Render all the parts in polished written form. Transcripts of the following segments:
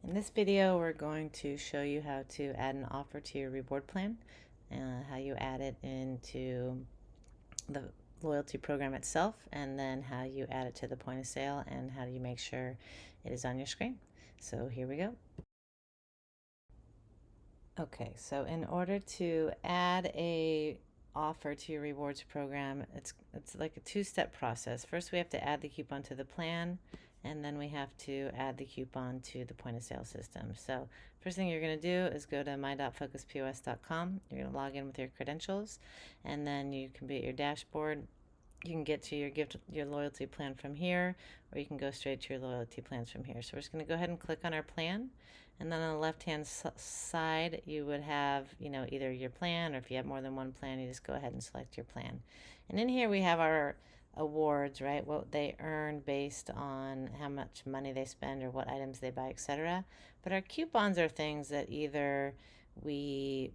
In this video, we're going to show you how to add an offer to your reward plan, how you add it into the loyalty program itself, and then how you add it to the point of sale, and how do you make sure it is on your screen. So here we go. Okay, so in order to add a offer to your rewards program, it's like a two-step process. First, we have to add the coupon to the plan, and then we have to add the coupon to the point of sale system. So first thing you're going to do is go to my.focuspos.com. You're going to log in with your credentials, and then you can be at your dashboard. You can get to your loyalty plan from here, or you can go straight to your loyalty plans from here. So we're just going to go ahead and click on our plan, and then on the left hand side you would have either your plan, or if you have more than one plan, you just go ahead and select your plan. And in here we have our awards, right? What they earn based on how much money they spend or what items they buy, etc. But our coupons are things that either we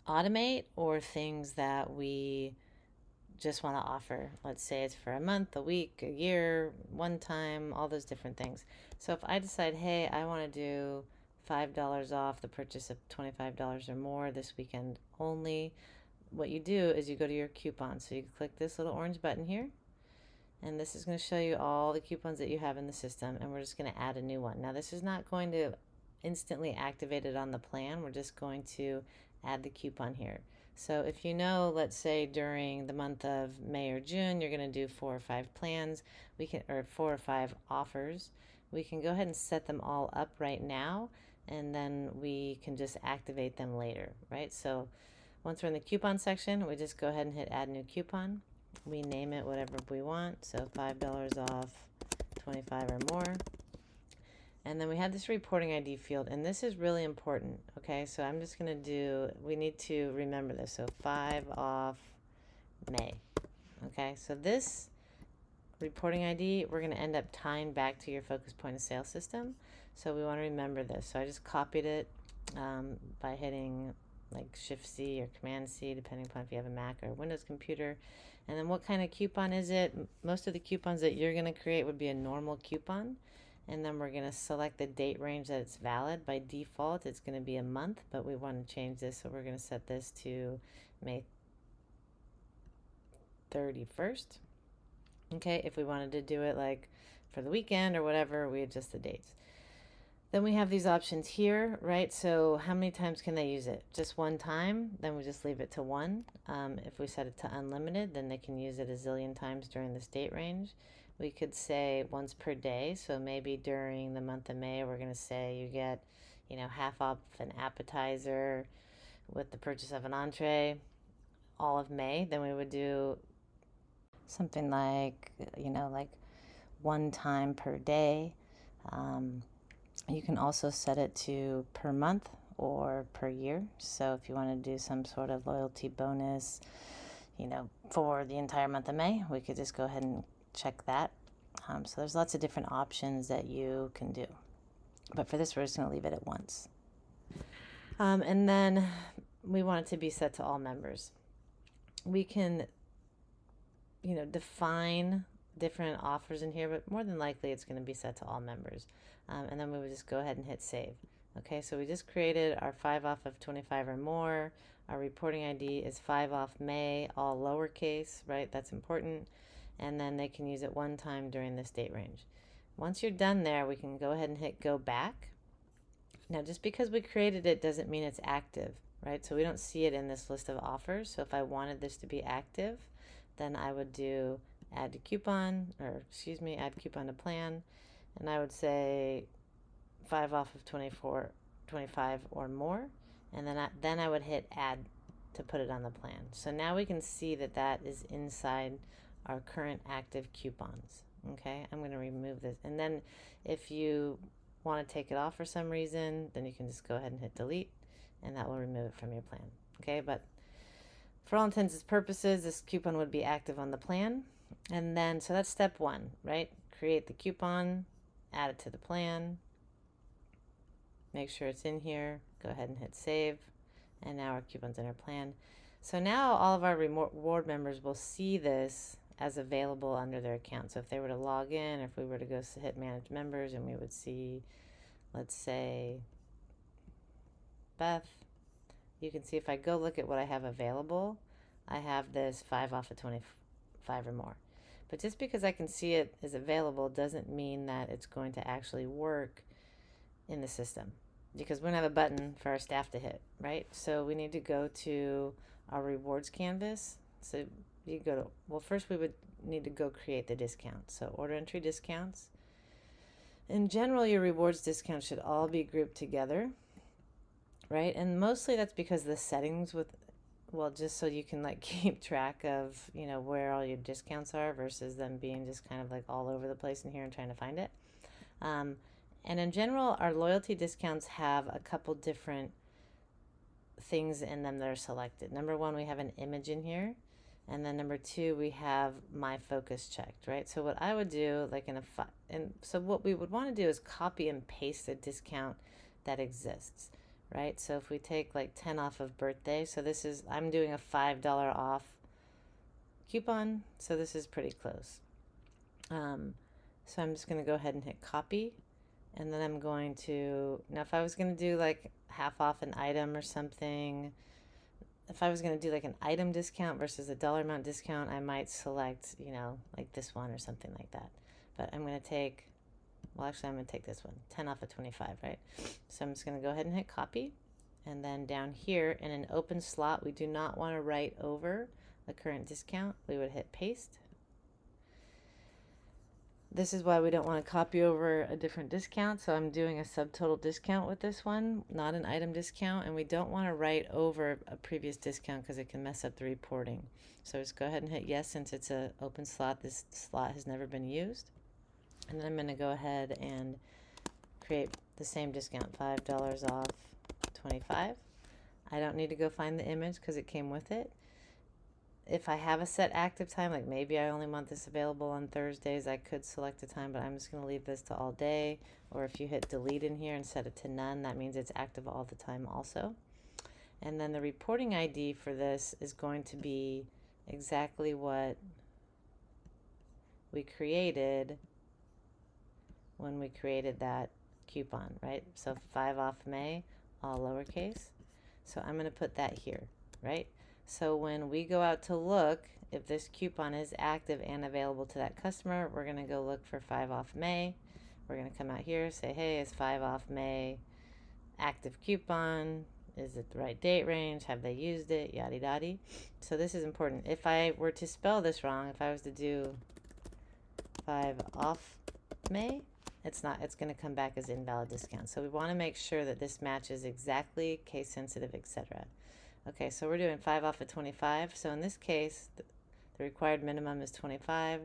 automate or things that we just want to offer. Let's say it's for a month, a week, a year, one time, all those different things. So if I decide, hey, I want to do $5 off the purchase of $25 or more this weekend only, what you do is you go to your coupon. So you click this little orange button here, and this is going to show you all the coupons that you have in the system, and we're just going to add a new one. Now this is not going to instantly activate it on the plan. We're just going to add the coupon here. So if let's say during the month of May or June, you're going to do 4 or 5 plans, or 4 or 5 offers, we can go ahead and set them all up right now, and then we can just activate them later, right? So once we're in the coupon section, we just go ahead and hit add new coupon. We name it whatever we want, so $5 off 25 or more. And then we have this reporting ID field, and this is really important. Okay, so I'm just going to we need to remember this. So 5 off May. Okay, so this reporting ID, we're going to end up tying back to your Focus point of sale system. So we want to remember this. So I just copied it by hitting like Shift C or Command C, depending upon if you have a Mac or a Windows computer. And then what kind of coupon is it? Most of the coupons that you're going to create would be a normal coupon. And then we're going to select the date range that it's valid. By default, it's going to be a month, but we want to change this, so we're going to set this to May 31st. Okay, if we wanted to do it like for the weekend or whatever, we adjust the dates. Then we have these options here, right? So how many times can they use it? Just one time, then we just leave it to 1. If we set it to unlimited, then they can use it a zillion times during this date range. We could say once per day, so maybe during the month of May, we're going to say you get, half off an appetizer with the purchase of an entree all of May. Then we would do something like, like one time per day. You can also set it to per month or per year. So if you want to do some sort of loyalty bonus, for the entire month of May, we could just go ahead and check that. So there's lots of different options that you can do. But for this, we're just going to leave it at once. And then we want it to be set to all members. We can, define different offers in here, but more than likely it's going to be set to all members. And then we would just go ahead and hit save. Okay, so we just created our 5 off of 25 or more. Our reporting ID is 5 off May, all lowercase, right? That's important. And then they can use it one time during this date range. Once you're done there, we can go ahead and hit go back. Now, just because we created it doesn't mean it's active, right? So we don't see it in this list of offers. So if I wanted this to be active, then I would do add to coupon, add coupon to plan, and I would say 5 off of 25 or more, and then I would hit add to put it on the plan. So now we can see that is inside our current active coupons. Okay, I'm going to remove this, and then if you want to take it off for some reason, then you can just go ahead and hit delete, and that will remove it from your plan. Okay, but for all intents and purposes, this coupon would be active on the plan. And then, so that's step 1, right? Create the coupon, add it to the plan, make sure it's in here, go ahead and hit save, and now our coupon's in our plan. So now all of our reward members will see this as available under their account. So if they were to log in, if we were to go hit manage members, and we would see let's say Beth, you can see if I go look at what I have available, I have this 5 off of 25 or more. But just because I can see it is available doesn't mean that it's going to actually work in the system, because we don't have a button for our staff to hit, right? So we need to go to our rewards canvas. So you go to, well, first we would need to go create the discount. So order entry discounts. In general, your rewards discounts should all be grouped together, right? And mostly that's because the settings with, well, just so you can like keep track of, you know, where all your discounts are versus them being just kind of like all over the place in here and trying to find it. And in general, our loyalty discounts have a couple different things in them that are selected. Number one, we have an image in here. And then number two, we have my focus checked, right? So what I would do, like and so what we would want to do is copy and paste a discount that exists, right? So if we take like 10 off of birthday, so this is, I'm doing a $5 off coupon, so this is pretty close. So I'm just going to go ahead and hit copy, and then I'm going to, now if I was going to do like half off an item or something, if I was going to do like an item discount versus a dollar amount discount, I might select, you know, like this one or something like that. But I'm going to take, well, actually, I'm going to take this one, 10 off of 25, right? So I'm just going to go ahead and hit copy. And then down here in an open slot, we do not want to write over the current discount. We would hit paste. This is why we don't want to copy over a different discount. So I'm doing a subtotal discount with this one, not an item discount. And we don't want to write over a previous discount because it can mess up the reporting. So just go ahead and hit yes since it's an open slot. This slot has never been used. And then I'm going to go ahead and create the same discount, $5 off 25. I don't need to go find the image because it came with it. If I have a set active time, like maybe I only want this available on Thursdays, I could select a time, but I'm just going to leave this to all day. Or if you hit delete in here and set it to none, that means it's active all the time also. And then the reporting ID for this is going to be exactly what we created when we created that coupon, right? So 5 off May, all lowercase. So I'm going to put that here, right? So when we go out to look, if this coupon is active and available to that customer, we're going to go look for 5 off May. We're going to come out here, say, hey, it's 5 off May, active coupon. Is it the right date range? Have they used it? Yaddy dotty. So this is important. If I were to spell this wrong, if I was to do 5 off May, it's not, it's going to come back as invalid discount. So we want to make sure that this matches exactly, case sensitive, etc. Okay, so we're doing 5 off of 25. So in this case, the required minimum is 25.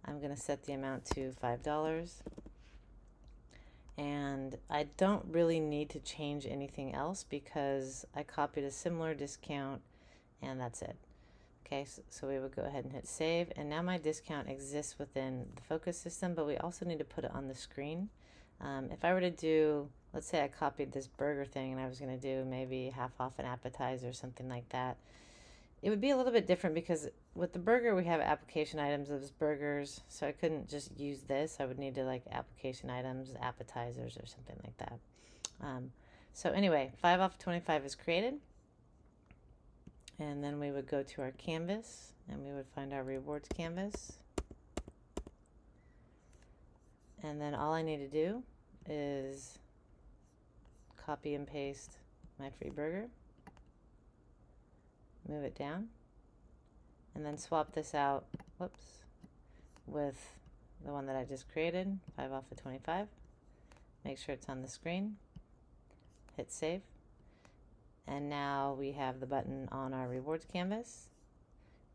I'm going to set the amount to $5. And I don't really need to change anything else because I copied a similar discount and that's it. Okay, so we would go ahead and hit save. And now my discount exists within the focus system, but we also need to put it on the screen. If I were to do, let's say I copied this burger thing and I was going to do maybe half off an appetizer or something like that, it would be a little bit different because with the burger we have application items of burgers, so I couldn't just use this. I would need to like application items, appetizers or something like that. So anyway, 5 off 25 is created, and then we would go to our canvas and we would find our rewards canvas, and then all I need to do is copy and paste my free burger, move it down, and then swap this out, with the one that I just created, 5 off of 25. Make sure it's on the screen, hit save, and now we have the button on our rewards canvas,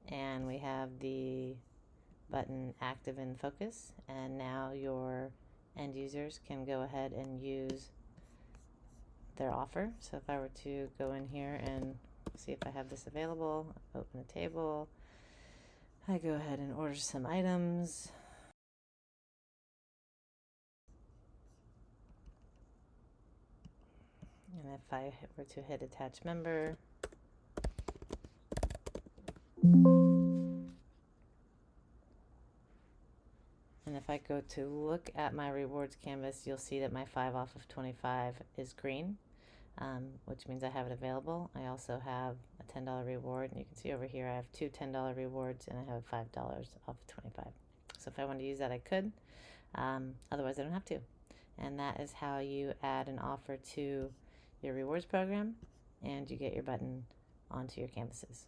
and we have the button active in focus, and now your end users can go ahead and use their offer. So if I were to go in here and see if I have this available, open a table, I go ahead and order some items. And if I were to hit attach member, and if if I go to look at my rewards canvas, you'll see that my 5 off of 25 is green, which means I have it available. I also have a $10 reward, and you can see over here I have two $10 rewards and I have $5 off of 25. So if I wanted to use that, I could. Otherwise, I don't have to. And that is how you add an offer to your rewards program, and you get your button onto your canvases.